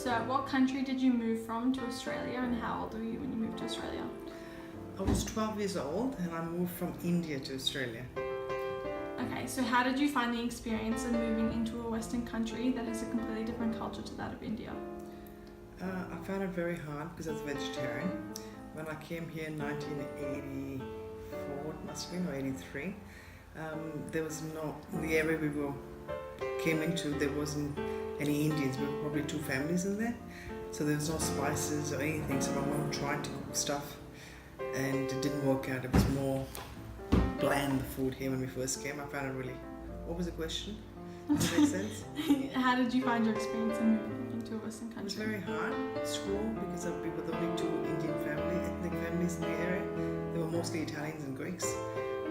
So what country did you move from to Australia, and how old were you when you moved to Australia? I was 12 years old and I moved from India to Australia. Okay, so how did you find the experience of moving into a Western country that has a completely different culture to that of India? I found it very hard because I was vegetarian. When I came here in 1984, it must have been, or 83, there was no, in the area came into, there wasn't any Indians. We were probably 2 families in there. So there was no spices or anything. So my mom tried to cook stuff and it didn't work out. It was more bland, the food here when we first came. I found it really, what was the question? Does that make sense? How did you find your experience of moving into a Western country? It was very hard at school because we were the only 2 Indian ethnic families in the area. They were mostly Italians and Greeks.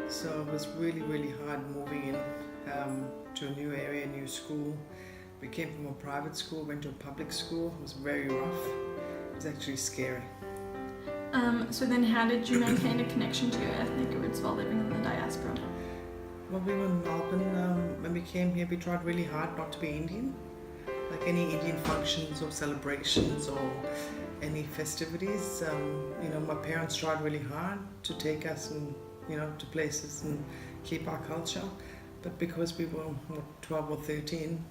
So it was really, really hard moving in to a new area, a new school. We came from a private school, went to a public school. It was very rough. It was actually scary. So then how did you maintain a connection to your ethnic roots while living in the diaspora? Well, we were in Melbourne. When we came here, we tried really hard not to be Indian. Like any Indian functions or celebrations or any festivities, my parents tried really hard to take us and, to places and keep our culture. But because we were 12 or 13,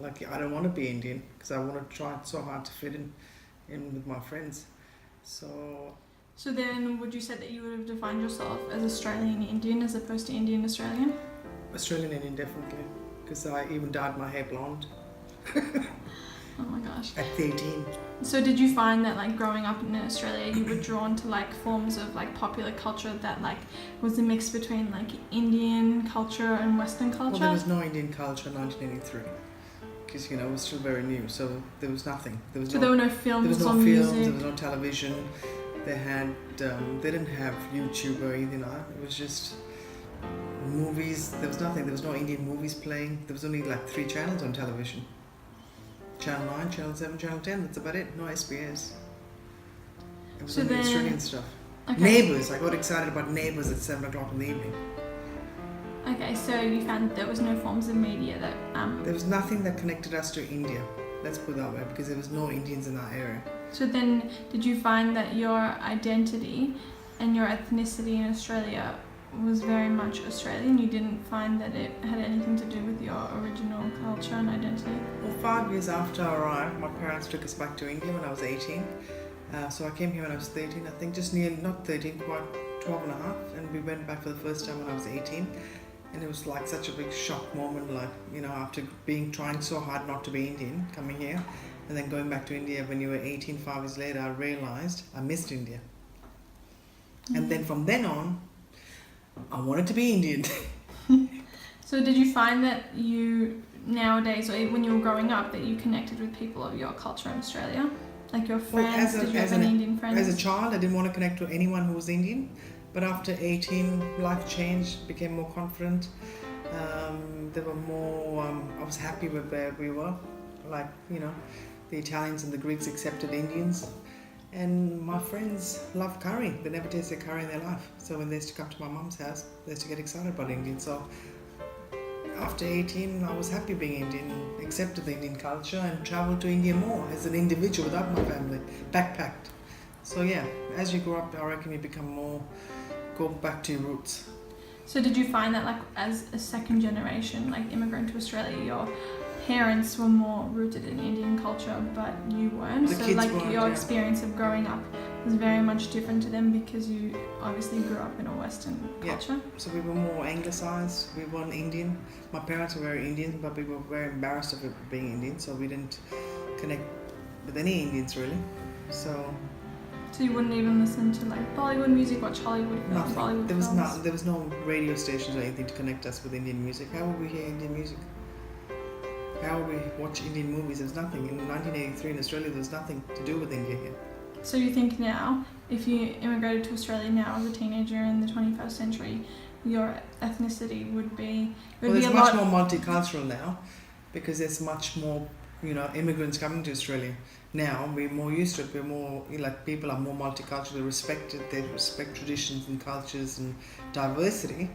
I don't want to be Indian because I want to try so hard to fit in with my friends. So then would you say that you would have defined yourself as Australian Indian as opposed to Indian Australian? Australian Indian, definitely, because I even dyed my hair blonde. Oh my gosh. At 13. So did you find that growing up in Australia you were drawn to forms of popular culture that was a mix between Indian culture and Western culture? Well, there was no Indian culture in 1983 because it was still very new, so there was nothing. There were no films or music? There was no television. They didn't have YouTube or anything like that. It was just movies. There was nothing. There was no Indian movies playing. There was only 3 channels on television. Channel 9, Channel 7, Channel 10, that's about it. No SBS. It was only Australian stuff. Okay. Neighbours. I got excited about Neighbours at 7 o'clock in the evening. Okay, so you found there was no forms of media that... There was nothing that connected us to India. Let's put it that way, because there was no Indians in our area. So then, did you find that your identity and your ethnicity in Australia was very much Australian? You didn't find that it had anything to do with your original culture and identity? Well, 5 years after I arrived, my parents took us back to India when I was 18. So I came here when I was 13, I think just nearly, not 13, quite 12 and a half. And we went back for the first time when I was 18. And it was such a big shock moment, after trying so hard not to be Indian, coming here. And then going back to India when you were 18, 5 years later, I realized I missed India. Mm-hmm. And then from then on, I wanted to be Indian. So did you find that you nowadays, or when you were growing up, that you connected with people of your culture in Australia? Like your friends? Did you have any Indian friends? As a child, I didn't want to connect to anyone who was Indian. But after 18, life changed, became more confident. There were more, I was happy with where we were. The Italians and the Greeks accepted Indians. And my friends love curry. They never tasted curry in their life. So when they used to come to my mum's house, they used to get excited about Indians. So after 18, I was happy being Indian, accepted the Indian culture and travelled to India more as an individual without my family, backpacked. So yeah, as you grow up, I reckon you become more, go back to your roots. So did you find that as a second generation, immigrant to Australia, your parents were more rooted in Indian culture, but you weren't? The kids weren't, your experience of growing up was very much different to them because you obviously grew up in a Western culture? So we were more anglicized, we weren't Indian. My parents were very Indian, but we were very embarrassed of being Indian, so we didn't connect with any Indians really. So you wouldn't even listen to Bollywood music, watch Hollywood films? Nothing. Bollywood there was films? There was no radio stations or anything to connect us with Indian music. How would we hear Indian music? How would we watch Indian movies? There was nothing. In 1983 in Australia, there was nothing to do with India here. So you think now, if you immigrated to Australia now as a teenager in the 21st century, your ethnicity would be... It's much more multicultural now because there's much more, immigrants coming to Australia. Now we're more used to it. We're more, people are more multicultural. They respect traditions and cultures and diversity.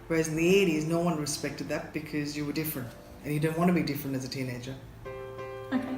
Whereas in the 80s, no one respected that because you were different. And you don't want to be different as a teenager. Okay,